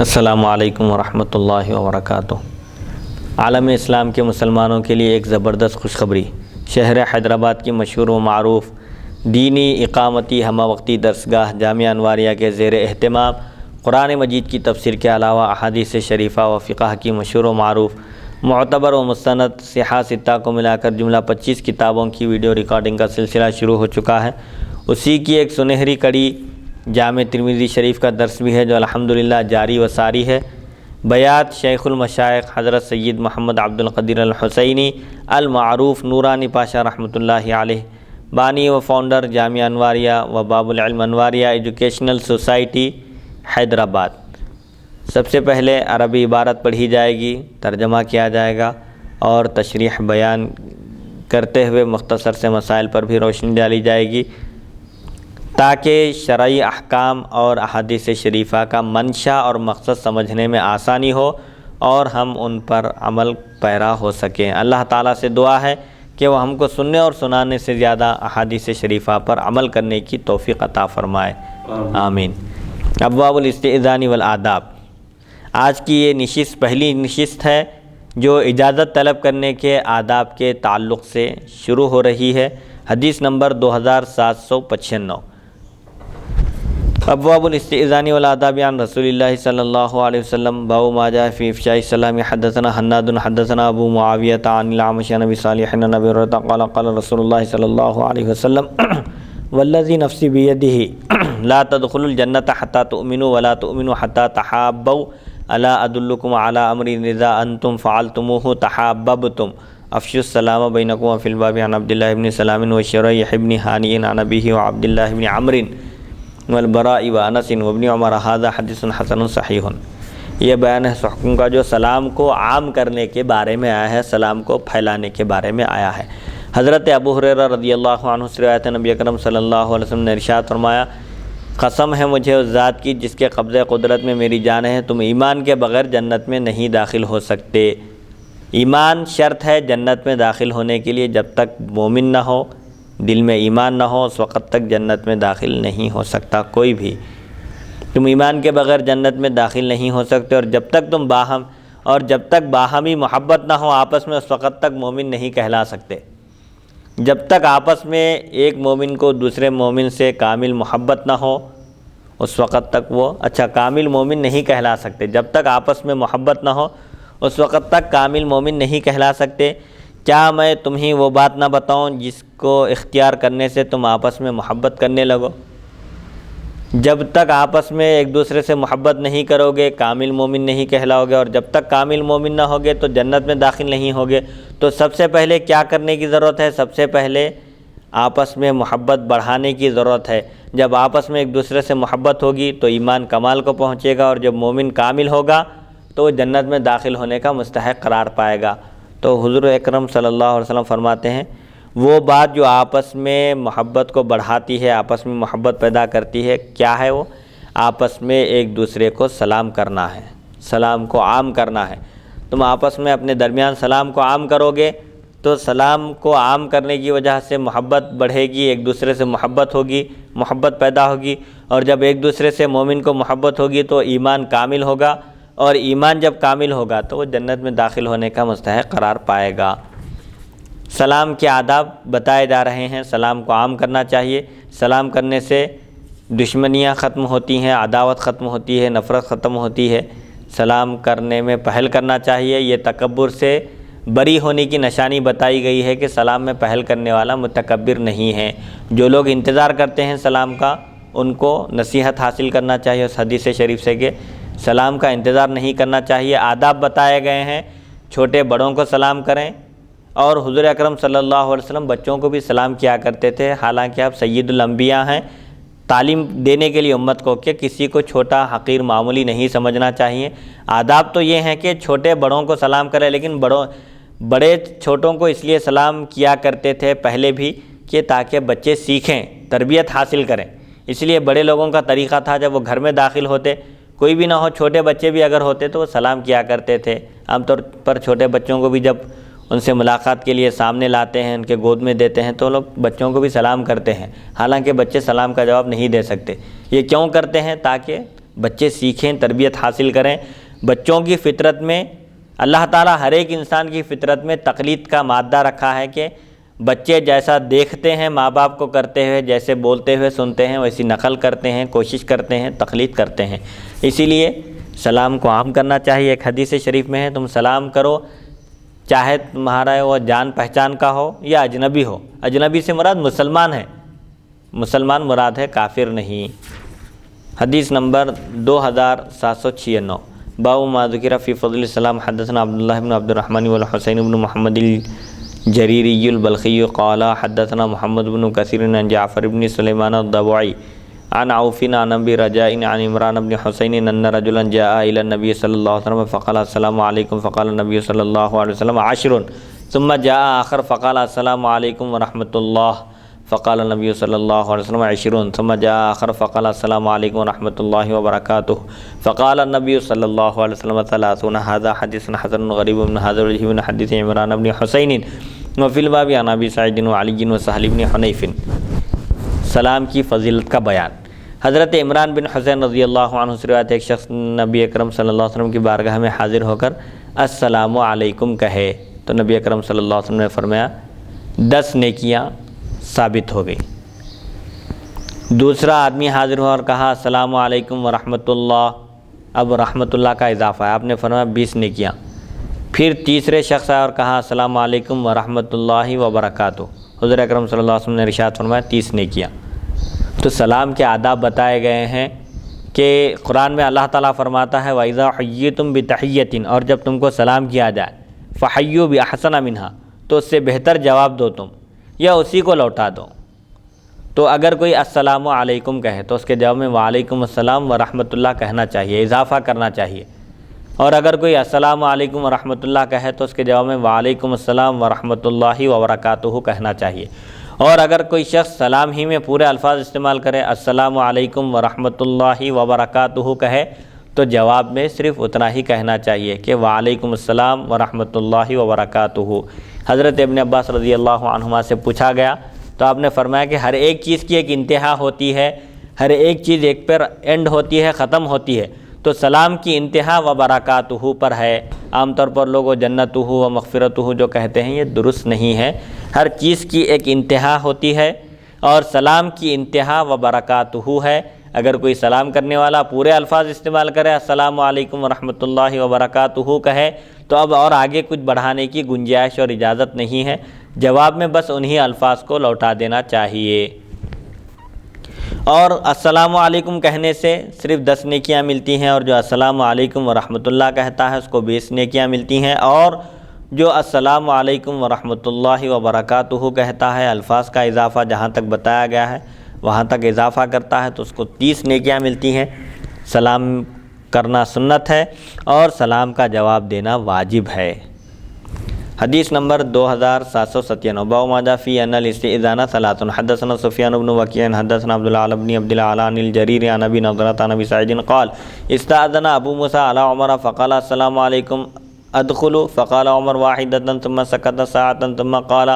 السلام علیکم ورحمۃ اللہ وبرکاتہ۔ عالم اسلام کے مسلمانوں کے لیے ایک زبردست خوشخبری۔ شہر حیدرآباد کی مشہور و معروف دینی اقامتی ہمہ وقتی درسگاہ جامعہ انواریہ کے زیر اہتمام قرآن مجید کی تفسیر کے علاوہ احادیث شریفہ و فقہ کی مشہور و معروف معتبر و مستند صحاح ستہ کو ملا کر جملہ 25 کتابوں کی ویڈیو ریکارڈنگ کا سلسلہ شروع ہو چکا ہے۔ اسی کی ایک سنہری کڑی جامع ترمذی شریف کا درس بھی ہے جو الحمدللہ جاری و ساری ہے۔ بیات شیخ المشائخ حضرت سید محمد عبد القدیر الحسینی المعروف نورانی پاشا رحمۃ اللہ علیہ، بانی و فاؤنڈر جامعہ انواریہ و باب العلم انواریہ ایجوکیشنل سوسائٹی حیدرآباد۔ سب سے پہلے عربی عبارت پڑھی جائے گی، ترجمہ کیا جائے گا اور تشریح بیان کرتے ہوئے مختصر سے مسائل پر بھی روشنی ڈالی جائے گی تاکہ شرعی احکام اور احادیث شریفہ کا منشا اور مقصد سمجھنے میں آسانی ہو اور ہم ان پر عمل پیرا ہو سکیں۔ اللہ تعالیٰ سے دعا ہے کہ وہ ہم کو سننے اور سنانے سے زیادہ احادیث شریفہ پر عمل کرنے کی توفیق عطا فرمائے، آمین۔ ابواب الاستئذان والآداب۔ آج کی یہ نشست پہلی نشست ہے جو اجازت طلب کرنے کے آداب کے تعلق سے شروع ہو رہی ہے۔ حدیث نمبر 2795۔ ابواب الاستئذان والآداب عن رسول اللہ صلی اللہ علیہ وسلم باب ما جاء فی افشاء السلام۔ حدثنا حناد حدثنا ابو معاویہ عن الاعمش عن ابی صالح عن ابی ہریرہ قال قال رسول اللہ صلی اللہ علیہ وسلم والذی نفسی بیدہ لا تدخلوا الجنة حتى تؤمنوا ولا تؤمنوا حتى تحابوا الا ادلکم علی امر اذا انتم فعلتموه تحاببتم افشوا السلام بینکم وفی الباب عن عبد اللہ بن سلام وشریح بن ہانی عن ابیہ وعبد اللہ بن عمرو والبراء وانس وابن عمر هذا حدیث حسن صحیح۔ یہ بیان ہے حکم کا جو سلام کو عام کرنے کے بارے میں آیا ہے، سلام کو پھیلانے کے بارے میں آیا ہے۔ حضرت ابو ہریرہ رضی اللہ عنہ سے روایت ہے، نبی اکرم صلی اللہ علیہ وسلم نے ارشاد فرمایا، قسم ہے مجھے اس ذات کی جس کے قبضہ قدرت میں میری جان ہے، تم ایمان کے بغیر جنت میں نہیں داخل ہو سکتے۔ ایمان شرط ہے جنت میں داخل ہونے کے لیے، جب تک مومن نہ ہو، دل میں ایمان نہ ہو، اس وقت تک جنت میں داخل نہیں ہو سکتا کوئی بھی۔ تم ایمان کے بغیر جنت میں داخل نہیں ہو سکتے، اور جب تک باہمی محبت نہ ہو آپس میں، اس وقت تک مومن نہیں کہلا سکتے۔ جب تک آپس میں ایک مومن کو دوسرے مومن سے کامل محبت نہ ہو اس وقت تک وہ کامل مومن نہیں کہلا سکتے۔ جب تک آپس میں محبت نہ ہو اس وقت تک کامل مومن نہیں کہلا سکتے۔ کیا میں تمہیں وہ بات نہ بتاؤں جس کو اختیار کرنے سے تم آپس میں محبت کرنے لگو؟ جب تک آپس میں ایک دوسرے سے محبت نہیں کرو گے کامل مومن نہیں کہلاؤ گے، اور جب تک کامل مومن نہ ہوگے تو جنت میں داخل نہیں ہوگے۔ تو سب سے پہلے کیا کرنے کی ضرورت ہے؟ سب سے پہلے آپس میں محبت بڑھانے کی ضرورت ہے۔ جب آپس میں ایک دوسرے سے محبت ہوگی تو ایمان کمال کو پہنچے گا، اور جب مومن کامل ہوگا تو وہ جنت میں داخل ہونے کا مستحق قرار پائے گا۔ تو حضور اکرم صلی اللہ علیہ وسلم فرماتے ہیں وہ بات جو آپس میں محبت کو بڑھاتی ہے، آپس میں محبت پیدا کرتی ہے، کیا ہے وہ؟ آپس میں ایک دوسرے کو سلام کرنا ہے، سلام کو عام کرنا ہے۔ تم آپس میں اپنے درمیان سلام کو عام کرو گے تو سلام کو عام کرنے کی وجہ سے محبت بڑھے گی، ایک دوسرے سے محبت ہوگی، محبت پیدا ہوگی، اور جب ایک دوسرے سے مومن کو محبت ہوگی تو ایمان کامل ہوگا، اور ایمان جب کامل ہوگا تو وہ جنت میں داخل ہونے کا مستحق قرار پائے گا۔ سلام کے آداب بتائے جا رہے ہیں۔ سلام کو عام کرنا چاہیے۔ سلام کرنے سے دشمنیاں ختم ہوتی ہیں، عداوت ختم ہوتی ہے، نفرت ختم ہوتی ہے۔ سلام کرنے میں پہل کرنا چاہیے۔ یہ تکبر سے بری ہونے کی نشانی بتائی گئی ہے کہ سلام میں پہل کرنے والا متکبر نہیں ہے۔ جو لوگ انتظار کرتے ہیں سلام کا ان کو نصیحت حاصل کرنا چاہیے اس حدیث شریف سے کہ سلام کا انتظار نہیں کرنا چاہیے۔ آداب بتائے گئے ہیں، چھوٹے بڑوں کو سلام کریں، اور حضور اکرم صلی اللہ علیہ وسلم بچوں کو بھی سلام کیا کرتے تھے، حالانکہ آپ سید الانبیاء ہیں۔ تعلیم دینے کے لیے امت کو کہ کسی کو چھوٹا حقیر معمولی نہیں سمجھنا چاہیے۔ آداب تو یہ ہیں کہ چھوٹے بڑوں کو سلام کریں، لیکن بڑے چھوٹوں کو اس لیے سلام کیا کرتے تھے پہلے بھی کہ تاکہ بچے سیکھیں، تربیت حاصل کریں۔ اس لیے بڑے لوگوں کا طریقہ تھا جب وہ گھر میں داخل ہوتے، کوئی بھی نہ ہو، چھوٹے بچے بھی اگر ہوتے تو وہ سلام کیا کرتے تھے۔ عام طور پر چھوٹے بچوں کو بھی جب ان سے ملاقات کے لیے سامنے لاتے ہیں، ان کے گود میں دیتے ہیں تو لوگ بچوں کو بھی سلام کرتے ہیں، حالانکہ بچے سلام کا جواب نہیں دے سکتے۔ یہ کیوں کرتے ہیں؟ تاکہ بچے سیکھیں، تربیت حاصل کریں۔ بچوں کی فطرت میں اللہ تعالیٰ ہر ایک انسان کی فطرت میں تقلید کا مادہ رکھا ہے کہ بچے جیسا دیکھتے ہیں ماں باپ کو کرتے ہوئے، جیسے بولتے ہوئے سنتے ہیں، ویسی نقل کرتے ہیں، کوشش کرتے ہیں، تقلید کرتے ہیں۔ اسی لیے سلام کو عام کرنا چاہیے۔ ایک حدیث شریف میں ہے تم سلام کرو چاہے تمہارا وہ جان پہچان کا ہو یا اجنبی ہو۔ اجنبی سے مراد مسلمان ہے، مسلمان مراد ہے، کافر نہیں۔ حدیث نمبر 2796، باب ما ذکر فی فضل السلام۔ حدثنا عبداللہ بن عبد الرحمن والحسین بن محمد الجریری البلخی قال حدثنا محمد بن کثیر عن جعفر بن سلیمان الضبعی عن عوف عن ابی رجاء عن عمران بن حسین ان رجلا جاء الى النبی صلی اللہ علیہ وسلم فقال السلام علیکم فقال النبی صلی اللہ علیہ وسلم 10 ثم جاء آخر فقال السلام علیکم ورحمۃ اللہ فقال النبی صلی اللہ علیہ وسلم 20 ثم جاء آخر فقال السلام علیکم ورحمۃ اللہ وبرکاتہ فقال النبی صلی اللہ علیہ وسلم 30 هذا حدیث حسن غریب من هذا الوجه من حدیث عمران بن حسین وفی الباب عن ابی سعید وعلی وسہل بن حنیف۔ سلام کی فضیلت کا بیان۔ حضرت عمران بن حسین رضی اللہ عنہ سے روایت، ایک شخص نبی اکرم صلی اللہ علیہ وسلم کی بارگاہ میں حاضر ہو کر السلام علیکم کہے تو نبی اکرم صلی اللہ علیہ وسلم نے فرمایا 10 نیکیاں ثابت ہو گئی۔ دوسرا آدمی حاضر ہوا اور کہا السلام علیکم ورحمۃ اللہ، اب رحمۃ اللہ کا اضافہ ہے، آپ نے فرمایا 20 نیکیاں۔ پھر تیسرے شخص آیا اور کہا السلام علیکم ورحمۃ اللہ وبرکاتہ، حضور اکرم صلی اللہ علیہ وسلم نے ارشاد فرمایا 30 نیکیاں۔ تو سلام کے آداب بتائے گئے ہیں کہ قرآن میں اللہ تعالیٰ فرماتا ہے وَإِذَا حَيِّيتُم بِتَحِيَّةٍ، اور جب تم کو سلام کیا جائے فَحَيُّوا بِأَحْسَنَ مِنْهَا، تو اس سے بہتر جواب دو تم یا اسی کو لوٹا دو۔ تو اگر کوئی السلام علیکم کہے تو اس کے جواب میں وعلیکم السلام ورحمۃ اللہ کہنا چاہیے، اضافہ کرنا چاہیے۔ اور اگر کوئی السلام علیکم ورحمۃ اللہ کہے تو اس کے جواب میں وعلیکم السلام ورحمۃ اللہ وبرکاتہ کہنا چاہیے۔ اور اگر کوئی شخص سلام ہی میں پورے الفاظ استعمال کرے السلام علیکم ورحمۃ اللہ وبرکاتہ کہے تو جواب میں صرف اتنا ہی کہنا چاہیے کہ وعلیکم السلام ورحمۃ اللہ وبرکاتہ۔ حضرت ابن عباس رضی اللہ عنہما سے پوچھا گیا تو آپ نے فرمایا کہ ہر ایک چیز کی ایک انتہا ہوتی ہے، ہر ایک چیز ایک پر اینڈ ہوتی ہے، ختم ہوتی ہے، تو سلام کی انتہا وبرکاتہ پر ہے۔ عام طور پر لوگ جنتہ و مغفرتہ جو کہتے ہیں یہ درست نہیں ہے۔ ہر چیز کی ایک انتہا ہوتی ہے اور سلام کی انتہا وبرکاتہ ہے۔ اگر کوئی سلام کرنے والا پورے الفاظ استعمال کرے السلام علیکم ورحمۃ اللہ وبرکاتہ کہے تو اب اور آگے کچھ بڑھانے کی گنجائش اور اجازت نہیں ہے، جواب میں بس انہی الفاظ کو لوٹا دینا چاہیے۔ اور السلام علیکم کہنے سے صرف 10 نیکیاں ملتی ہیں، اور جو السلام علیکم ورحمۃ اللہ کہتا ہے اس کو 20 نیکیاں ملتی ہیں، اور جو السلام علیکم ورحمۃ اللہ وبرکاتہ کہتا ہے الفاظ کا اضافہ جہاں تک بتایا گیا ہے وہاں تک اضافہ کرتا ہے تو اس کو 30 نیکیاں ملتی ہیں۔ سلام کرنا سنت ہے اور سلام کا جواب دینا واجب ہے۔ حدیث نمبر 2797، باب ما جاء فی ان الاستئذان ثلاث۔ حدثنا سفیان بن وکیع حدثنا عبد الاعلی بن عبد الاعلی عن الجریر عن ابی نضرة عن ابی سعید قال استأذن ابو موسیٰ علی عمر فقال السلام علیکم ادخلوا فقال عمر واحدة ثم سکت ساعة ثم قال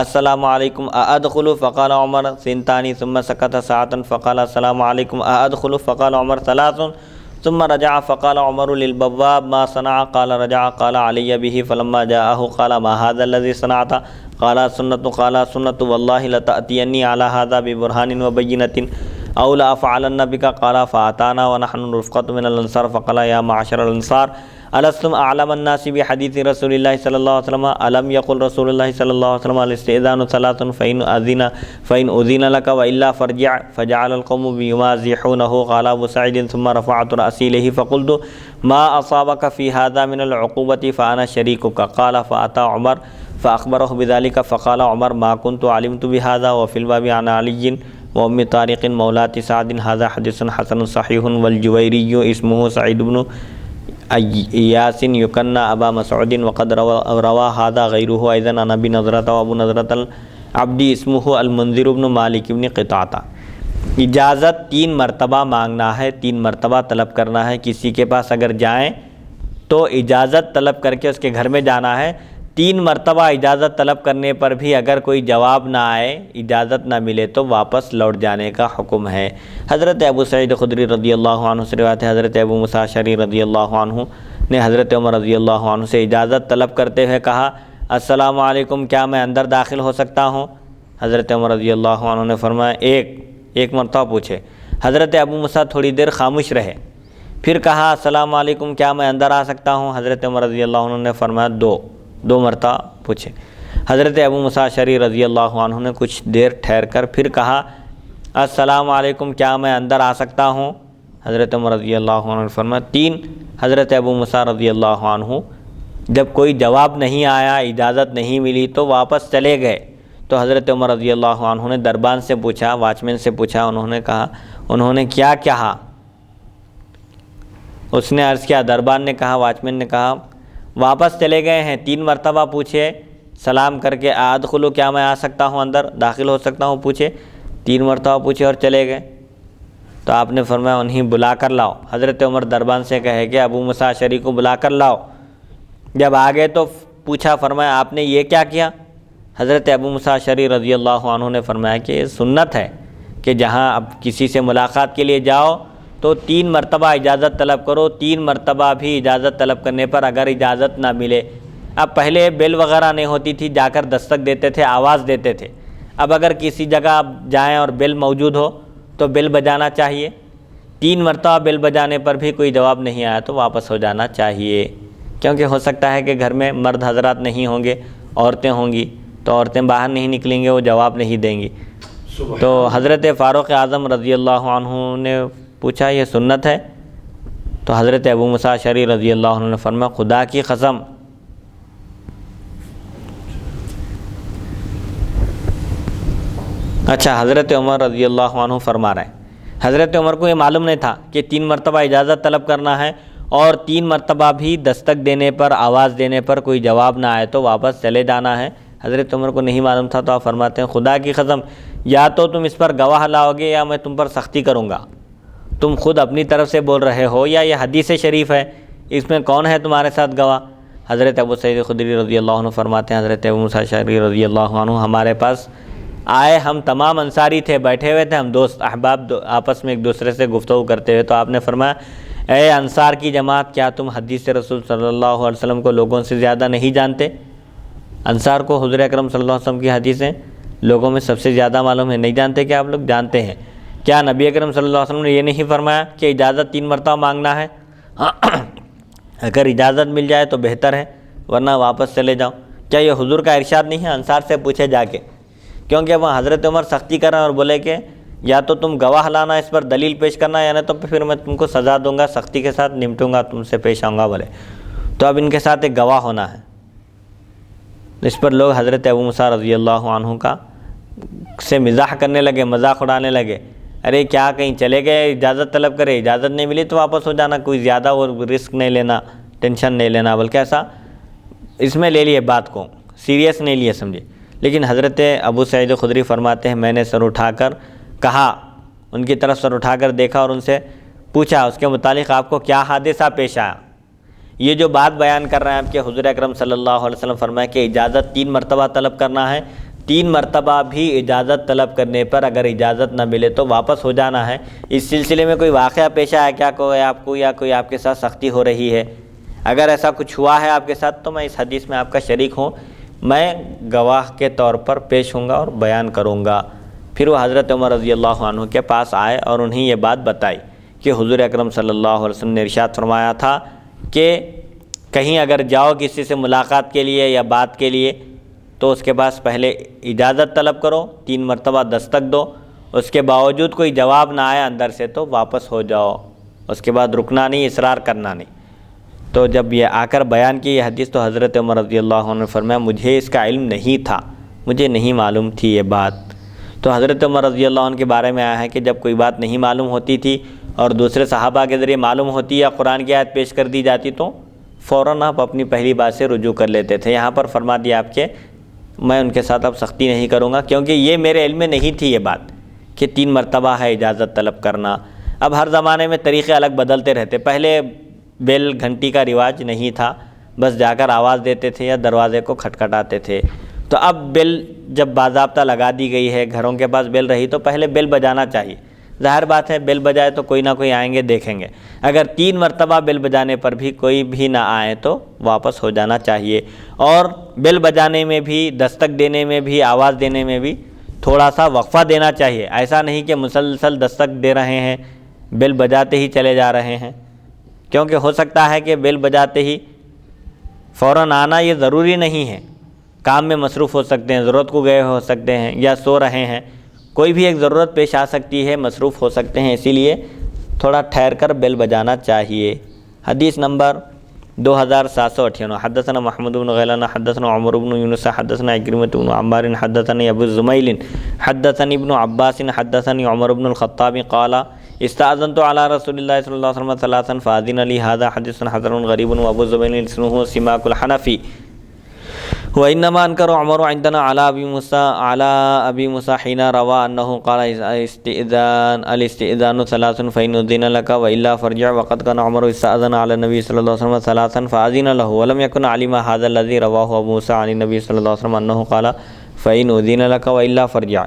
السلام علیکم ادخلوا فقال عمر ثنتان ثم سکت ساعة فقال السلام علیکم ادخلوا فقال عمر ثلاث ثم رجع فقال عمر للبواب ما صنع قال رجع قال علي به فلما جاءه قال ما هذا الذي صنعت قال سنة والله لتأتيني على هذا ببرهان وبينة أو لأفعلن بك قال فأتانا ونحن رفقة من الأنصار فقال يا معشر الأنصار ألستم أعلم الناس بحديث رسول الله صلى الله عليه وسلم ألم يقل رسول الله صلى الله عليه وسلم الاستئذان ثلاث فإن أذن لك وإلا فارجع فجعل القوم يمازحونه قال أبو سعيد ثم رفعت رأسي إليه فقلت ما أصابك في هذا من العقوبة فأنا شريكك قال فأتى عمر فأخبره بذلك فقال عمر ما كنت علمت بهذا وفي الباب عن علي وأم طارق مولاة سعد هذا حديث حسن صحيح والجويري اسمه سعيد بن ایاس یکن ابا مسعود وقد روا هذا غیرہ ايضا عن ابی نضرة وابو نضرة العبدی اسمہ المنذر بن مالک بن قطعہ۔ اجازت 3 مرتبہ مانگنا ہے، 3 مرتبہ طلب کرنا ہے۔ کسی کے پاس اگر جائیں تو اجازت طلب کر کے اس کے گھر میں جانا ہے 3 مرتبہ اجازت طلب کرنے پر بھی اگر کوئی جواب نہ آئے، اجازت نہ ملے تو واپس لوٹ جانے کا حکم ہے۔ حضرت ابو سعید خدری رضی اللہ عنہ سے روایت ہے، حضرت ابو موسیٰ اشعری رضی اللہ عنہ نے حضرت عمر رضی اللہ عنہ سے اجازت طلب کرتے ہوئے کہا، السلام علیکم، کیا میں اندر داخل ہو سکتا ہوں؟ حضرت عمر رضی اللہ عنہ نے فرمایا ایک مرتبہ پوچھے۔ حضرت ابو موسیٰ تھوڑی دیر خاموش رہے، پھر کہا، السلام علیکم، کیا میں اندر آ سکتا ہوں؟ حضرت عمر رضی اللہ عنہ نے فرمایا دو مرتبہ پوچھے۔ حضرت ابو موسیٰ اشعری رضی اللہ عنہ نے کچھ دیر ٹھہر کر پھر کہا، السلام علیکم، کیا میں اندر آ سکتا ہوں؟ حضرت عمر رضی اللہ عنہ نے فرمایا 3۔ حضرت ابو موسیٰ رضی اللہ عنہ جب کوئی جواب نہیں آیا، اجازت نہیں ملی تو واپس چلے گئے۔ تو حضرت عمر رضی اللہ عنہ نے دربان سے پوچھا، واچمین سے پوچھا، انہوں نے کیا کہا؟ اس نے عرض کیا، دربان نے کہا، واچمین نے کہا، واپس چلے گئے ہیں، 3 مرتبہ پوچھے سلام کر کے، ادخلو، کیا میں آ سکتا ہوں، اندر داخل ہو سکتا ہوں؟ پوچھے، 3 مرتبہ پوچھے اور چلے گئے۔ تو آپ نے فرمایا انہیں بلا کر لاؤ۔ حضرت عمر دربان سے کہے کہ ابو موسیٰ اشعری کو بلا کر لاؤ۔ جب آ گئے تو پوچھا، فرمایا آپ نے یہ کیا کیا؟ حضرت ابو موسیٰ اشعری رضی اللہ عنہ نے فرمایا کہ یہ سنت ہے کہ جہاں اب کسی سے ملاقات کے لیے جاؤ تو 3 مرتبہ اجازت طلب کرو، 3 مرتبہ بھی اجازت طلب کرنے پر اگر اجازت نہ ملے، اب پہلے بیل وغیرہ نہیں ہوتی تھی، جا کر دستک دیتے تھے، آواز دیتے تھے، اب اگر کسی جگہ آپ جائیں اور بیل موجود ہو تو بیل بجانا چاہیے۔ 3 مرتبہ بیل بجانے پر بھی کوئی جواب نہیں آیا تو واپس ہو جانا چاہیے، کیونکہ ہو سکتا ہے کہ گھر میں مرد حضرات نہیں ہوں گے، عورتیں ہوں گی، تو عورتیں باہر نہیں نکلیں گے، وہ جواب نہیں دیں گی۔ تو حضرت فاروق اعظم رضی اللہ عنہ نے پوچھا یہ سنت ہے؟ تو حضرت ابو موسیٰ اشعری رضی اللہ عنہ نے فرمایا خدا کی قسم، اچھا حضرت عمر رضی اللہ عنہ فرما رہے ہیں حضرت عمر کو یہ معلوم نہیں تھا کہ 3 مرتبہ اجازت طلب کرنا ہے اور 3 مرتبہ بھی دستک دینے پر، آواز دینے پر کوئی جواب نہ آئے تو واپس چلے جانا ہے۔ حضرت عمر کو نہیں معلوم تھا تو آپ فرماتے ہیں خدا کی قسم، یا تو تم اس پر گواہ لاؤ گے یا میں تم پر سختی کروں گا۔ تم خود اپنی طرف سے بول رہے ہو یا یہ حدیث شریف ہے، اس میں کون ہے تمہارے ساتھ گواہ؟ حضرت ابو سعید خدری رضی اللہ عنہ فرماتے ہیں حضرت ابو موسیٰ اشعری رضی اللہ عنہ ہمارے پاس آئے، ہم تمام انصاری تھے، بیٹھے ہوئے تھے، ہم دوست احباب آپس میں ایک دوسرے سے گفتگو کرتے ہوئے، تو آپ نے فرمایا اے انصار کی جماعت، کیا تم حدیث رسول صلی اللہ علیہ وسلم کو لوگوں سے زیادہ نہیں جانتے؟ انصار کو حضور اکرم صلی اللہ علیہ وسلم کی حدیثیں لوگوں میں سب سے زیادہ معلوم ہے، نہیں جانتے؟ کہ آپ لوگ جانتے ہیں؟ کیا نبی اکرم صلی اللہ علیہ وسلم نے یہ نہیں فرمایا کہ اجازت 3 مرتبہ مانگنا ہے؟ اگر اجازت مل جائے تو بہتر ہے، ورنہ واپس چلے جاؤ۔ کیا یہ حضور کا ارشاد نہیں ہے؟ انصار سے پوچھے جا کے، کیونکہ وہ حضرت عمر سختی کر رہے ہیں اور بولے کہ یا تو تم گواہ لانا، اس پر دلیل پیش کرنا، یا نہیں تو پھر میں تم کو سزا دوں گا، سختی کے ساتھ نمٹوں گا، تم سے پیش آؤں گا بولے۔ تو اب ان کے ساتھ ایک گواہ ہونا ہے۔ اس پر لوگ حضرت ابو موسیٰ رضی اللہ عنہ کا سے مزاح کرنے لگے، مذاق اڑانے لگے، ارے کیا کہیں چلے گئے، اجازت طلب کرے، اجازت نہیں ملی تو واپس ہو جانا، کوئی زیادہ وہ رسک نہیں لینا، ٹینشن نہیں لینا، بلکہ ایسا اس میں لے لیے، بات کو سیریس نہیں لیے، سمجھے۔ لیکن حضرت ابو سعید خدری فرماتے ہیں میں نے سر اٹھا کر کہا، ان کی طرف سر اٹھا کر دیکھا اور ان سے پوچھا اس کے متعلق آپ کو کیا حادثہ پیش آیا؟ یہ جو بات بیان کر رہے ہیں آپ کہ حضور اکرم صلی اللہ علیہ وسلم فرمایا کہ اجازت 3 مرتبہ طلب کرنا ہے، 3 مرتبہ بھی اجازت طلب کرنے پر اگر اجازت نہ ملے تو واپس ہو جانا ہے، اس سلسلے میں کوئی واقعہ پیش آیا کیا کوئی آپ کو، یا کوئی آپ کے ساتھ سختی ہو رہی ہے؟ اگر ایسا کچھ ہوا ہے آپ کے ساتھ تو میں اس حدیث میں آپ کا شریک ہوں، میں گواہ کے طور پر پیش ہوں گا اور بیان کروں گا۔ پھر وہ حضرت عمر رضی اللہ عنہ کے پاس آئے اور انہیں یہ بات بتائی کہ حضور اکرم صلی اللہ علیہ وسلم نے ارشاد فرمایا تھا کہ کہیں اگر جاؤ کسی سے ملاقات کے لیے یا بات کے لیے تو اس کے پاس پہلے اجازت طلب کرو، 3 مرتبہ دستک دو، اس کے باوجود کوئی جواب نہ آئے اندر سے تو واپس ہو جاؤ، اس کے بعد رکنا نہیں، اصرار کرنا نہیں۔ تو جب یہ آ کر بیان کی یہ حدیث تو حضرت عمر رضی اللہ عنہ نے فرمایا مجھے اس کا علم نہیں تھا، مجھے نہیں معلوم تھی یہ بات۔ تو حضرت عمر رضی اللہ عنہ کے بارے میں آیا ہے کہ جب کوئی بات نہیں معلوم ہوتی تھی اور دوسرے صحابہ کے ذریعے معلوم ہوتی یا قرآن کی آیت پیش کر دی جاتی تو فوراً آپ اپنی پہلی بات سے رجوع کر لیتے تھے۔ یہاں پر فرما دیا آپ کہ میں ان کے ساتھ اب سختی نہیں کروں گا، کیونکہ یہ میرے علم میں نہیں تھی یہ بات کہ 3 مرتبہ ہے اجازت طلب کرنا۔ اب ہر زمانے میں طریقے الگ بدلتے رہتے، پہلے بیل گھنٹی کا رواج نہیں تھا، بس جا کر آواز دیتے تھے یا دروازے کو کھٹکھٹاتے تھے۔ تو اب بیل جب باضابطہ لگا دی گئی ہے، گھروں کے پاس بیل رہی تو پہلے بیل بجانا چاہیے۔ ظاہر بات ہے بیل بجائے تو کوئی نہ کوئی آئیں گے، دیکھیں گے۔ اگر 3 مرتبہ بیل بجانے پر بھی کوئی بھی نہ آئے تو واپس ہو جانا چاہیے۔ اور بیل بجانے میں بھی، دستک دینے میں بھی، آواز دینے میں بھی تھوڑا سا وقفہ دینا چاہیے۔ ایسا نہیں کہ مسلسل دستک دے رہے ہیں، بیل بجاتے ہی چلے جا رہے ہیں، کیونکہ ہو سکتا ہے کہ بیل بجاتے ہی فوراً آنا یہ ضروری نہیں ہے، کام میں مصروف ہو سکتے ہیں، ضرورت کو گئے ہو سکتے ہیں یا سو رہے ہیں، کوئی بھی ایک ضرورت پیش آ سکتی ہے، مصروف ہو سکتے ہیں، اسی لیے تھوڑا ٹھہر کر بیل بجانا چاہیے۔ حدیث نمبر 2758 حدثنا محمد بن غیلان حدثنا عمر بن یونس حدثنا عکرمۃ بن عمار حدثني ابو الزمیل حدثني ابن عباس حدثني عمر بن الخطاب قال استأذنت على رسول الله صلی اللہ علیہ وسلم ثلاثا فأذن لي هذا حدیث حسن غریب وابو الزمیل اسمه سماک الحنفی وإنما أنكر عمر عندنا على أبي موسى حين روى أنه قال الاستئذان ثلاث فإن أذن لك وإلا فارجع وقد كان عمر استأذن على النبي صلى الله عليه وسلم ثلاثا فأذن له ولم يكن علم هذا الذي رواه أبو موسى عن النبي صلى الله عليه وسلم أنه قال فإن أذن لك وإلا فارجع۔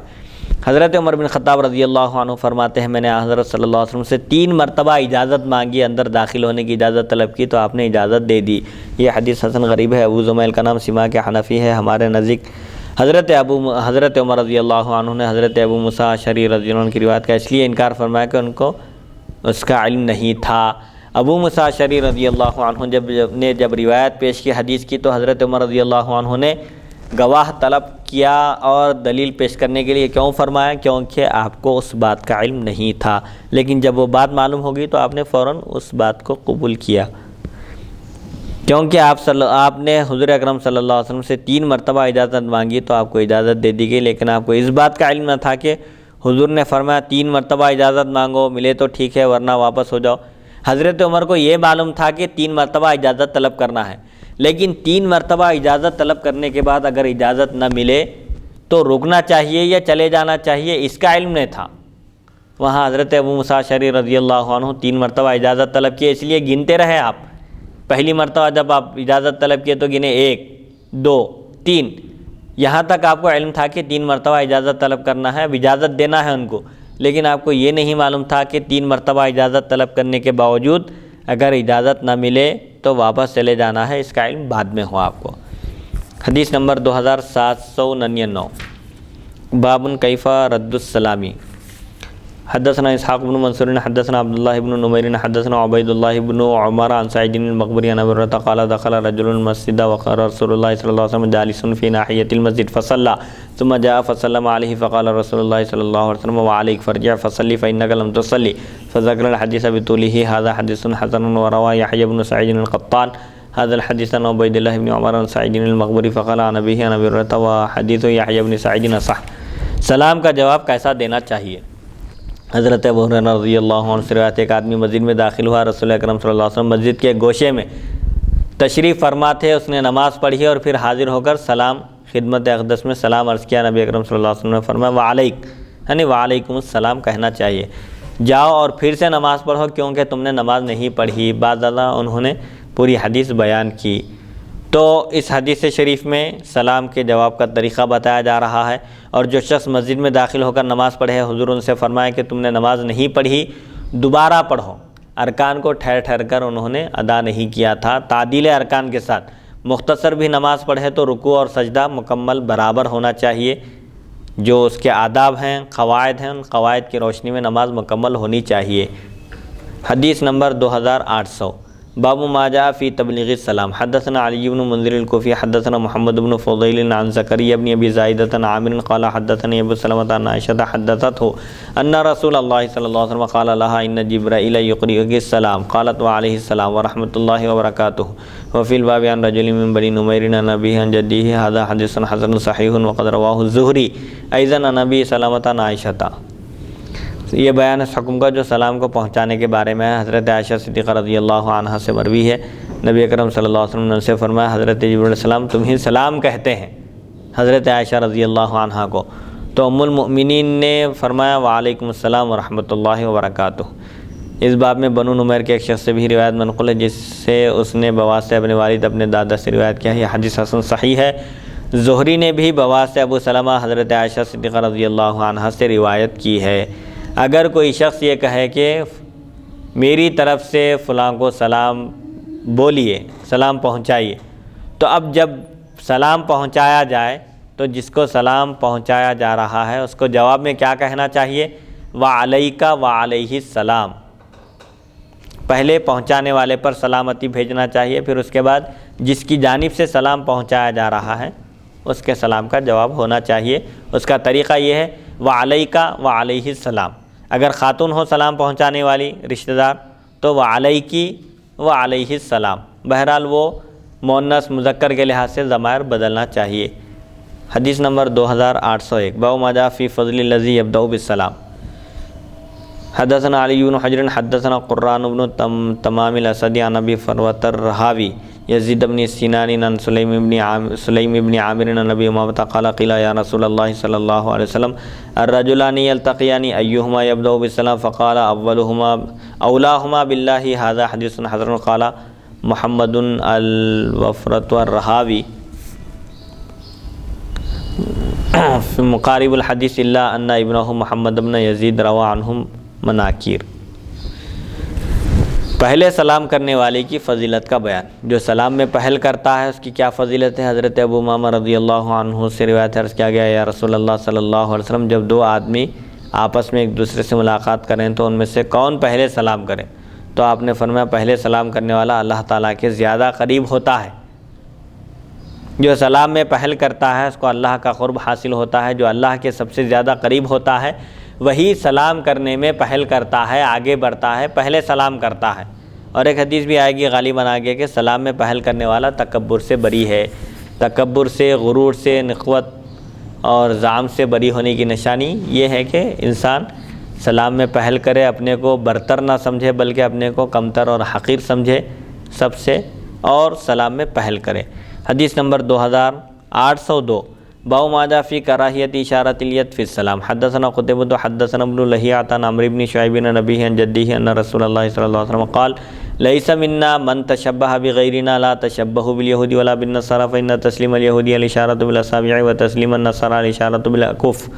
حضرت عمر بن خطاب رضی اللہ عنہ فرماتے ہیں میں نے حضرت صلی اللہ علیہ وسلم سے 3 مرتبہ اجازت مانگی، اندر داخل ہونے کی اجازت طلب کی تو آپ نے اجازت دے دی۔ یہ حدیث حسن غریب ہے، ابو زمیل کا نام سماک حنفی ہے، ہمارے نزدیک حضرت عمر رضی اللہ عنہ نے حضرت ابو موسیٰ اشعری رضی اللہ عنہ کی روایت کا اس لیے انکار فرمایا کہ ان کو اس کا علم نہیں تھا۔ ابو موسیٰ اشعری رضی اللہ عنہ جب روایت پیش کی حدیث کی تو حضرت عمر رضی اللہ عنہ نے گواہ طلب کیا اور دلیل پیش کرنے کے لیے کیوں فرمایا؟ کیونکہ آپ کو اس بات کا علم نہیں تھا، لیکن جب وہ بات معلوم ہوگی تو آپ نے فوراً اس بات کو قبول کیا، کیونکہ آپ نے حضور اکرم صلی اللہ علیہ وسلم سے 3 مرتبہ اجازت مانگی تو آپ کو اجازت دے دی گئی، لیکن آپ کو اس بات کا علم نہ تھا کہ حضور نے فرمایا 3 مرتبہ اجازت مانگو، ملے تو ٹھیک ہے ورنہ واپس ہو جاؤ۔ حضرت عمر کو یہ معلوم تھا کہ 3 مرتبہ اجازت طلب کرنا ہے، لیکن 3 مرتبہ اجازت طلب کرنے کے بعد اگر اجازت نہ ملے تو رکنا چاہیے یا چلے جانا چاہیے، اس کا علم نہیں تھا۔ وہاں حضرت ابو موسیٰ اشعری رضی اللہ عنہ 3 مرتبہ اجازت طلب کیے، اس لیے گنتے رہے آپ۔ پہلی مرتبہ جب آپ اجازت طلب کیے تو گنے 1 2 3، یہاں تک آپ کو علم تھا کہ 3 مرتبہ اجازت طلب کرنا ہے، اب اجازت دینا ہے ان کو، لیکن آپ کو یہ نہیں معلوم تھا کہ 3 مرتبہ اجازت طلب کرنے کے باوجود اگر اجازت نہ ملے تو واپس چلے جانا ہے، اس کا علم بعد میں ہوا آپ کو۔ حدیث نمبر 2799 باب کیف رد السلامی حدثنا اسحاق بن منصور حدثنا عبداللہ بن نمیر حدثنا عبید اللہ بن عمر عن سعید المقبری عن ابی ہریرہ قال دخل رجل المسجد وقال رسول اللہ صلی اللہ علیہ وسلم جالس فی ناحیۃ المسجد فصلى ثم جاء فسلم علیہ فقال رسول اللہ صلی اللہ علیہ وسلم وعلیک فرجع فصلی فإنک لم تصلی فذكر الحدیث بطولہ هذا حدیث حسن وروى يحيى بن سعید القطان هذا الحديث عن عبید اللہ بن عمر عن سعید المقبری فقال عن ابیہ عن ابی ہریرہ وحدیث يحيى بن سعید اصح۔ سلام کا جواب کیسا دینا چاہیے؟ حضرت ابو ہریرہ رضی اللہ عنہ سے روایت، ایک آدمی مسجد میں داخل ہوا، رسول اکرم صلی اللہ علیہ وسلم مسجد کے گوشے میں تشریف فرما تھے، اس نے نماز پڑھی اور پھر حاضر ہو کر سلام خدمت اقدس میں سلام عرض کیا۔ نبی اکرم صلی اللہ علیہ وسلم نے فرمایا وعلیک، یعنی وعلیکم السلام کہنا چاہیے، جاؤ اور پھر سے نماز پڑھو کیونکہ تم نے نماز نہیں پڑھی۔ بعد ازاں انہوں نے پوری حدیث بیان کی۔ تو اس حدیث شریف میں سلام کے جواب کا طریقہ بتایا جا رہا ہے، اور جو شخص مسجد میں داخل ہو کر نماز پڑھے، حضور ان سے فرمایا کہ تم نے نماز نہیں پڑھی، دوبارہ پڑھو۔ ارکان کو ٹھہر ٹھہر کر انہوں نے ادا نہیں کیا تھا، تعدیل ارکان کے ساتھ۔ مختصر بھی نماز پڑھے تو رکوع اور سجدہ مکمل برابر ہونا چاہیے، جو اس کے آداب ہیں، قواعد ہیں، ان قواعد کی روشنی میں نماز مکمل ہونی چاہیے۔ حدیث نمبر 2800 باب ما جاء فی تبلیغ السلام حدثنا علی بن منذر الکوفی حدثنا محمد بن فضیل عن زکریا بن ابی زائدۃ عن عامر قال حدثني ابو سلمۃ عن عائشہ حدثته ان رسول اللہ صلی اللہ علیہ وسلم قال لها ان جبرائیل یقرئک السلام قالت وعلیہ السلام ورحمۃ اللہ وبرکاتہ وفی الباب عن رجل من بنی نمیر عن ابیہ عن جدیہ هذا حدیث حسن صحیح وقد رواه الزہری ایضا عن ابی سلمۃ عن عائشہ۔ یہ بیان اس حکم کا جو سلام کو پہنچانے کے بارے میں ہے، حضرت عائشہ صدیقہ رضی اللہ عنہا سے مروی ہے۔ نبی اکرم صلی اللہ علیہ وسلم نے ان سے فرمایا حضرت جبرائیل علیہ السلام تمہیں سلام کہتے ہیں، حضرت عائشہ رضی اللہ عنہا کو۔ تو ام المؤمنین نے فرمایا وعلیکم السلام ورحمۃ اللہ وبرکاتہ۔ اس باب میں بنو نمیر کے ایک شخص سے بھی روایت منقول ہے جس سے اس نے بواسطہ اپنے والد اپنے دادا سے روایت کیا ہے۔ یہ حدیث حسن صحیح ہے۔ زہری نے بھی بواسطہ ابو سلمہ حضرت عائشہ صدیقہ رضی اللہ عنہا سے روایت کی ہے۔ اگر کوئی شخص یہ کہے کہ میری طرف سے فلاں کو سلام بولیے، سلام پہنچائیے، تو اب جب سلام پہنچایا جائے تو جس کو سلام پہنچایا جا رہا ہے اس کو جواب میں کیا کہنا چاہیے؟ وعلیکہ وعلیہ السلام۔ پہلے پہنچانے والے پر سلامتی بھیجنا چاہیے، پھر اس کے بعد جس کی جانب سے سلام پہنچایا جا رہا ہے اس کے سلام کا جواب ہونا چاہیے۔ اس کا طریقہ یہ ہے وعلیکہ وعلیہ السلام۔ اگر خاتون ہو سلام پہنچانے والی رشتہ دار تو وعلیکی وعلیہ السلام۔ بہرحال وہ مؤنث مذکر کے لحاظ سے ضمائر بدلنا چاہیے۔ حدیث نمبر 2801 باب ما جاء فی فضل الذی یبدأ بالسلام۔ حدثنا علی بن حجر حدثنا قران بن تمام الاسدی عن ابی فروۃ الرہاوی یزید بن سنان عن سلیم بن عامر عن ابی امامہ قال قیل یا رسول اللہ صلی اللہ علیہ وسلم الرجلان یلتقیان ایہما یبدأ بالسلام فقال اولاہما باللہ ھذا حدیث حسن قال محمد الوفرۃ الرہاوی فی مقارب الحدیث الا ان ابنہ محمد بن یزید روى عنہم مناکیر۔ پہلے سلام کرنے والے کی فضیلت کا بیان۔ جو سلام میں پہل کرتا ہے اس کی کیا فضیلت ہے؟ حضرت ابو امامہ رضی اللہ عنہ سے روایت عرض کیا گیا یا رسول اللہ صلی اللہ علیہ وسلم جب دو آدمی آپس میں ایک دوسرے سے ملاقات کریں تو ان میں سے کون پہلے سلام کرے؟ تو آپ نے فرمایا پہلے سلام کرنے والا اللہ تعالیٰ کے زیادہ قریب ہوتا ہے۔ جو سلام میں پہل کرتا ہے اس کو اللہ کا قرب حاصل ہوتا ہے۔ جو اللہ کے سب سے زیادہ قریب ہوتا ہے وہی سلام کرنے میں پہل کرتا ہے، آگے بڑھتا ہے، پہلے سلام کرتا ہے۔ اور ایک حدیث بھی آئے گی غالباً آگے کہ سلام میں پہل کرنے والا تکبر سے بری ہے۔ تکبر سے، غرور سے، نخوت اور زعم سے بری ہونے کی نشانی یہ ہے کہ انسان سلام میں پہل کرے، اپنے کو برتر نہ سمجھے بلکہ اپنے کو کمتر اور حقیر سمجھے سب سے، اور سلام میں پہل کرے۔ حدیث نمبر 2802 باب ما جاء فی کراہیت اشارۃ الید فی السلام۔ حدثنا قتیبۃ حدثنا ابن لہیعۃ عن عمرو بن شعیب عن ابیہ عن جدہ ان رسول اللہ صلی اللہ علیہ وسلم قال لیس منا من تشبہ بغیرنا لا تشبہوا بالیہود ولا بالنصارى فإن تسلیم الیہودی الاشارۃ بالاصابع وتسلیم النصارى الاشارۃ بالاکف۔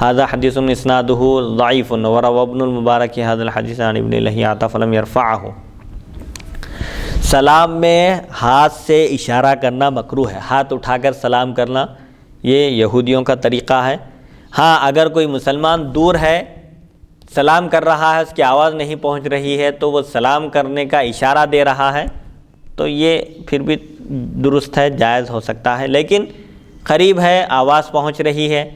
هذا حدیث اسنادہ ضعیف وروى ابن المبارک هذا الحدیث عن ابن لہیعۃ فلم یرفعہ۔ سلام میں ہاتھ سے اشارہ کرنا مکروہ ہے، ہاتھ اٹھا کر سلام کرنا یہ یہودیوں کا طریقہ ہے۔ ہاں اگر کوئی مسلمان دور ہے، سلام کر رہا ہے، اس کی آواز نہیں پہنچ رہی ہے تو وہ سلام کرنے کا اشارہ دے رہا ہے تو یہ پھر بھی درست ہے، جائز ہو سکتا ہے۔ لیکن قریب ہے، آواز پہنچ رہی ہے،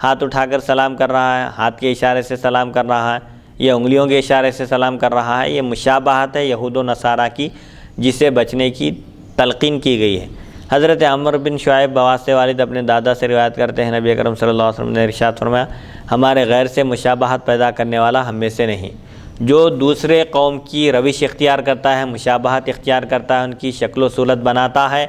ہاتھ اٹھا کر سلام کر رہا ہے، ہاتھ کے اشارے سے سلام کر رہا ہے یا انگلیوں کے اشارے سے سلام کر رہا ہے، یہ مشابہت ہے یہود و نصارہ کی جسے بچنے کی تلقین کی گئی ہے۔ حضرت عمر بن شعیب بواسطہ والد اپنے دادا سے روایت کرتے ہیں نبی اکرم صلی اللہ علیہ وسلم نے ارشاد فرمایا ہمارے غیر سے مشابہت پیدا کرنے والا ہم میں سے نہیں۔ جو دوسرے قوم کی روش اختیار کرتا ہے، مشابہت اختیار کرتا ہے، ان کی شکل و صورت بناتا ہے،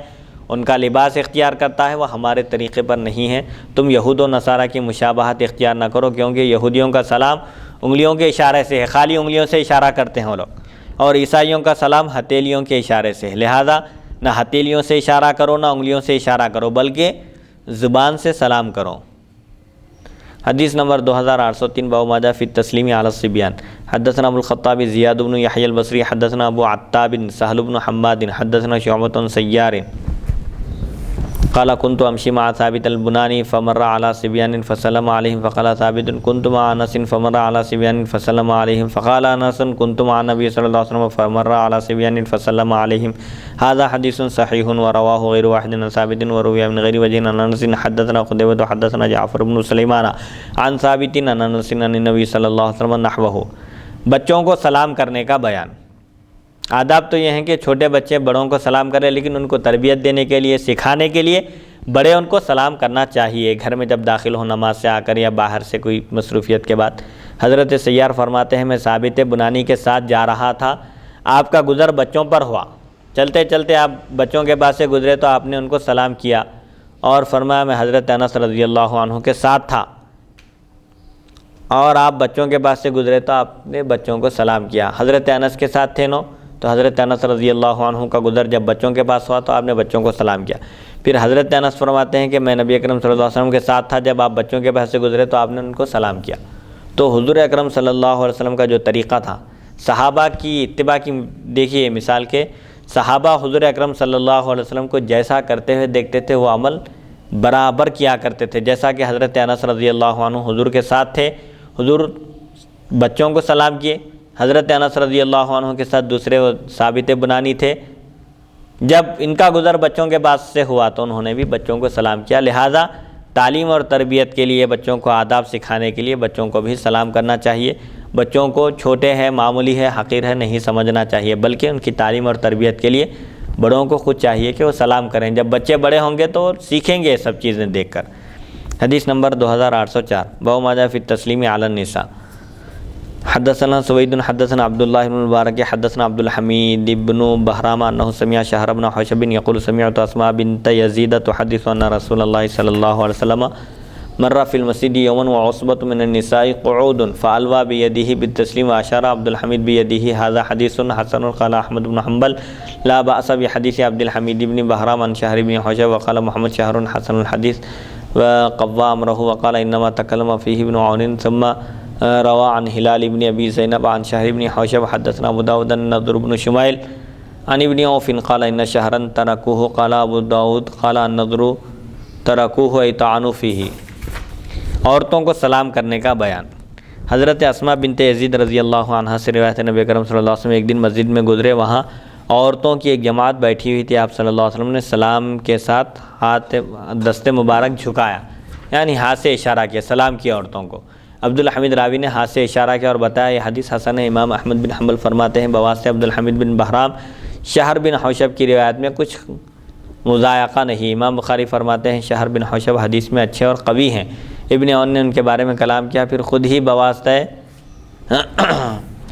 ان کا لباس اختیار کرتا ہے، وہ ہمارے طریقے پر نہیں ہے۔ تم یہود و نصارہ کی مشابہت اختیار نہ کرو کیونکہ یہودیوں کا سلام انگلیوں کے اشارے سے ہے، خالی انگلیوں سے اشارہ کرتے ہیں وہ لوگ، اور عیسائیوں کا سلام ہتھیلیوں کے اشارے سے ہے۔ لہذا نہ ہتھیلیوں سے اشارہ کرو نہ انگلیوں سے اشارہ کرو بلکہ زبان سے سلام کرو۔ حدیث نمبر 2803 باب ما جاء فی التسلیم علی الصبیان۔ حدثنا ابو الخطاب زیاد بن یحیی البصری حدثنا ابو عتاب سہل بن حماد حدثنا شعبۃ عن سیار قال كنت امشي مع ثابت البناني فمر على صبيان فسلم عليهم فقال ثابت كنت مع انس فمر على صبيان فسلم عليهم فقال انس كنت مع النبي صلى الله عليه وسلم فمر على صبيان فسلم عليهم۔ هذا حديث صحيح ورواه غير واحد عن ثابت وروي من غير وجه عن انس حدثنا قتيبة حدثنا جعفر بن سليمان عن ثابت عن انس عن النبي صلى الله عليه وسلم نحوه۔ بچوں کو سلام کرنے کا بیان۔ آداب تو یہ ہیں کہ چھوٹے بچے بڑوں کو سلام کریں، لیکن ان کو تربیت دینے کے لیے، سکھانے کے لیے بڑے ان کو سلام کرنا چاہیے، گھر میں جب داخل ہو نماز سے آ کر یا باہر سے کوئی مصروفیت کے بعد۔ حضرت سیار فرماتے ہیں میں ثابت بنانی کے ساتھ جا رہا تھا، آپ کا گزر بچوں پر ہوا، چلتے چلتے آپ بچوں کے پاس سے گزرے تو آپ نے ان کو سلام کیا اور فرمایا میں حضرت انس رضی اللہ عنہ کے ساتھ تھا، اور آپ بچوں کے پاس سے گزرے تو آپ نے بچوں کو سلام کیا۔ حضرت انس کے ساتھ تھے 9، تو حضرت انس رضی اللہ عنہ کا گزر جب بچوں کے پاس ہوا تو آپ نے بچوں کو سلام کیا۔ پھر حضرت انس فرماتے ہیں کہ میں نبی اکرم صلی اللہ علیہ وسلم کے ساتھ تھا، جب آپ بچوں کے پاس سے گزرے تو آپ نے ان کو سلام کیا۔ تو حضور اکرم صلی اللہ علیہ وسلم کا جو طریقہ تھا، صحابہ کی اتباع کی دیکھیے مثال کے صحابہ حضور اکرم صلی اللہ علیہ وسلم کو جیسا کرتے ہوئے دیکھتے تھے وہ عمل برابر کیا کرتے تھے۔ جیسا کہ حضرت انس رضی اللہ عنہ حضور کے ساتھ تھے، حضور بچوں کو سلام کیے۔ حضرت انس رضی اللہ عنہ کے ساتھ دوسرے ثابت بنانی تھے، جب ان کا گزر بچوں کے پاس سے ہوا تو انہوں نے بھی بچوں کو سلام کیا۔ لہٰذا تعلیم اور تربیت کے لیے، بچوں کو آداب سکھانے کے لیے بچوں کو بھی سلام کرنا چاہیے۔ بچوں کو چھوٹے ہے، معمولی ہے، حقیر ہے نہیں سمجھنا چاہیے، بلکہ ان کی تعلیم اور تربیت کے لیے بڑوں کو خود چاہیے کہ وہ سلام کریں۔ جب بچے بڑے ہوں گے تو سیکھیں گے یہ سب چیزیں دیکھ کر۔ حدیث نمبر 2804، باب ما جاء فی التسلیم علی النساء۔ حدثنا سوید حدثنا عبداللہ بن مبارک حدثنا عبد الحمید بن بہرام انہ سمع شہر بن حوشب یقول سمعت اسماء بنت یزید تحدث ان رسول اللہ صلی اللہ علیہ وسلم مر فی المسجد یوما وعصبۃ من النساء قعود فالوى بيده بالتسلیم واشار عبد الحمید بيده هذا حدیث حسن قال احمد بن حنبل لا باس بحدیث عبد الحمید بن بہرام عن شہر بن حوشب وقال محمد شہر حسن الحدیث وقوى امره وقال انما تكلم فيه ابن عون ثم روى عن هلال بن ابي زينب عن شهر بن حوشب حدثنا ابو داود النضر بن شمائل عن ابن عوف قال ان شهرا تركوه قال ابو داود قال النضر تركوه اي طعنوا فيه۔ عورتوں کو سلام کرنے کا بیان۔ حضرت اسماء بنت یزید رضی اللہ عنہ سے روایت ہے، نبی کرم صلی اللہ علیہ وسلم ایک دن مسجد میں گزرے، وہاں عورتوں کی ایک جماعت بیٹھی ہوئی تھی۔ آپ صلی اللہ علیہ وسلم نے سلام کے ساتھ ہاتھ دست مبارک جھکایا، یعنی ہاتھ سے اشارہ کیا، سلام کیا عورتوں کو۔ عبد الحمید راوی نے ہاتھ سے اشارہ کیا اور بتایا یہ حدیث حسن ہے۔ امام احمد بن حنبل فرماتے ہیں بواسطہ عبد الحمید بن بہرام شہر بن حوشب کی روایت میں کچھ مضائقہ نہیں۔ امام بخاری فرماتے ہیں شہر بن حوشب حدیث میں اچھے اور قوی ہیں۔ ابن عون نے ان کے بارے میں کلام کیا، پھر خود ہی بواسطہ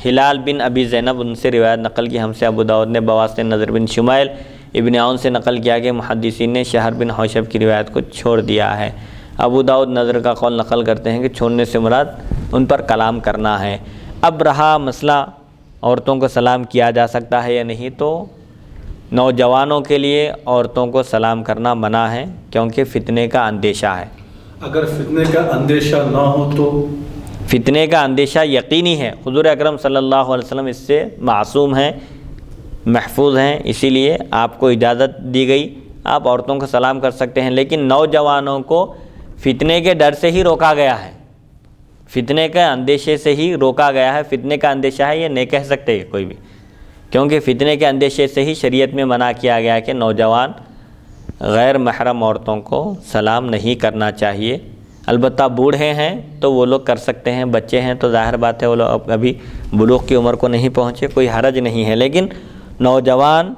ہلال بن ابی زینب ان سے روایت نقل کی۔ ہم سے ابو داؤد نے بواسطہ نضر بن شمائل ابن عون سے نقل کیا کہ محدثین نے شہر بن حوشب کی روایت کو چھوڑ دیا ہے۔ ابو داؤد نظر کا قول نقل کرتے ہیں کہ چھوڑنے سے مراد ان پر کلام کرنا ہے۔ اب رہا مسئلہ عورتوں کو سلام کیا جا سکتا ہے یا نہیں، تو نوجوانوں کے لیے عورتوں کو سلام کرنا منع ہے، کیونکہ فتنے کا اندیشہ ہے۔ اگر فتنے کا اندیشہ نہ ہو تو؟ فتنے کا اندیشہ یقینی ہے، حضور اکرم صلی اللہ علیہ وسلم اس سے معصوم ہیں، محفوظ ہیں، اسی لیے آپ کو اجازت دی گئی، آپ عورتوں کو سلام کر سکتے ہیں۔ لیکن نوجوانوں کو فتنے کے ڈر سے ہی روکا گیا ہے، فتنے کے اندیشے سے ہی روکا گیا ہے۔ فتنے کا اندیشہ ہے یہ نہیں کہہ سکتے کوئی بھی، کیونکہ فتنے کے اندیشے سے ہی شریعت میں منع کیا گیا ہے کہ نوجوان غیر محرم عورتوں کو سلام نہیں کرنا چاہیے۔ البتہ بوڑھے ہیں تو وہ لوگ کر سکتے ہیں، بچے ہیں تو ظاہر بات ہے وہ لوگ ابھی بلوغ کی عمر کو نہیں پہنچے، کوئی حرج نہیں ہے۔ لیکن نوجوان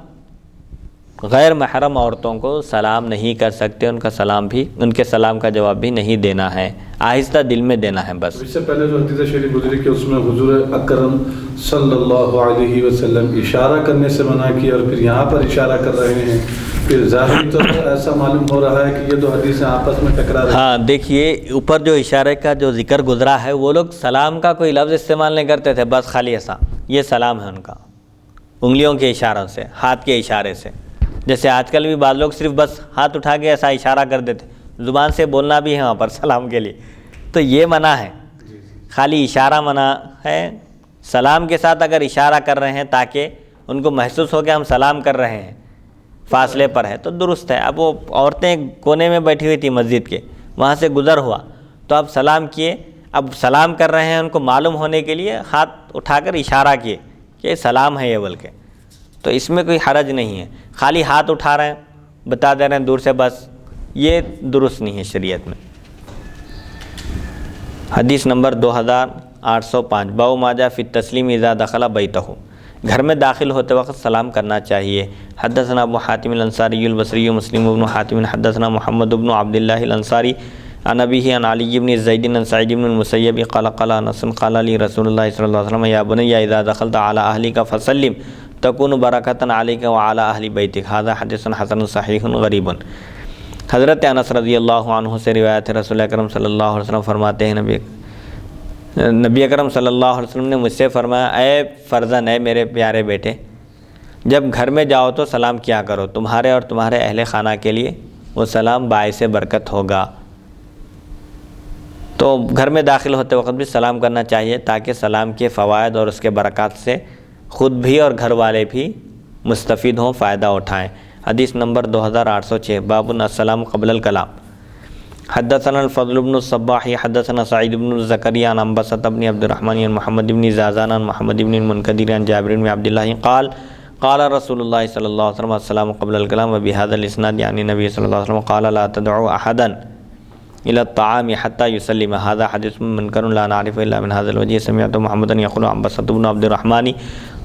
غیر محرم عورتوں کو سلام نہیں کر سکتے، ان کا سلام بھی، ان کے سلام کا جواب بھی نہیں دینا ہے، آہستہ دل میں دینا ہے بس۔ اس سے پہلے جو حدیث شریف گزری کہ اس میں حضور اکرم صلی اللہ علیہ وسلم اشارہ کرنے سے منع کیا، اور پھر یہاں پر اشارہ کر رہے ہیں، پھر ظاہری طور پر ایسا معلوم ہو رہا ہے کہ یہ دو حدیثیں آپس میں ٹکرا رہی ہیں۔ ہاں دیکھیے اوپر جو اشارے کا جو ذکر گزرا ہے، وہ لوگ سلام کا کوئی لفظ استعمال نہیں کرتے تھے، بس خالی ایسا، یہ سلام ہے ان کا، انگلیوں کے اشاروں سے، ہاتھ کے اشارے سے۔ جیسے آج کل بھی بعض لوگ صرف بس ہاتھ اٹھا کے ایسا اشارہ کر دیتے، زبان سے بولنا بھی ہے وہاں پر سلام کے لیے، تو یہ منع ہے، خالی اشارہ منع ہے۔ سلام کے ساتھ اگر اشارہ کر رہے ہیں تاکہ ان کو محسوس ہو کہ ہم سلام کر رہے ہیں، فاصلے پر ہے تو درست ہے۔ اب وہ عورتیں کونے میں بیٹھی ہوئی تھی مسجد کے، وہاں سے گزر ہوا تو اب سلام کیے، اب سلام کر رہے ہیں، ان کو معلوم ہونے کے لیے ہاتھ اٹھا کر اشارہ کیے کہ سلام ہے یہ، بلکہ تو اس میں کوئی حرج نہیں ہے۔ خالی ہاتھ اٹھا رہے ہیں، بتا دے رہے ہیں دور سے، بس یہ درست نہیں ہے شریعت میں۔ حدیث نمبر 2805، باب ما جاء فی التسلیم اذا دخل بیتہ، گھر میں داخل ہوتے وقت سلام کرنا چاہیے۔ حدثنا ابو حاتم الانصاری البصری مسلم بن حاتم حدثنا محمد بن عبد اللہ الانصاری عن ابیہ عن علی بن زید عن سعید بن المسیب قال قال انس قال لی رسول اللہ صلی اللہ علیہ وسلم یا بنی اذا دخلت علی اہلک فسلم تکون برکۃ علیک وعلی اہل بیتک، ھذا حدیث حسن صحیح غریب۔ حضرت انس رضی اللہ عنہ سے روایت ہے، رسول اکرم صلی اللہ علیہ وسلم فرماتے ہیں، نبی نبی اکرم صلی اللہ علیہ وسلم نے مجھ سے فرمایا، اے فرزند، اے میرے پیارے بیٹے، جب گھر میں جاؤ تو سلام کیا کرو، تمہارے اور تمہارے اہل خانہ کے لیے وہ سلام باعث برکت ہوگا۔ تو گھر میں داخل ہوتے وقت بھی سلام کرنا چاہیے تاکہ سلام کے فوائد اور اس کے برکات سے خود بھی اور گھر والے بھی مستفید ہوں، فائدہ اٹھائیں۔ حدیث نمبر 2806، باب السلام قبل الکلام۔ حدثنا الفضل بن الصباح حدثنا سعید بن زکریا عن انبسط بن عبد الرحمن عن محمد بن زازان عن محمد بن المنکدر عن جابر بن عبد اللہ قال قال رسول اللہ صلی اللہ علیہ وسلم السلام قبل الکلام وبهذا الاسناد یعنی نبی صلی اللہ علیہ وسلم قال لا تدعوا احدا الى الطعام حتى يسلم، هذا حدیث منکر لا نعرف الا من هذا الوجه، سمعت محمدا يقول انبسط بن عبد الرحمن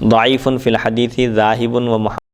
ضعيف في الحديث ذاهب ومحمد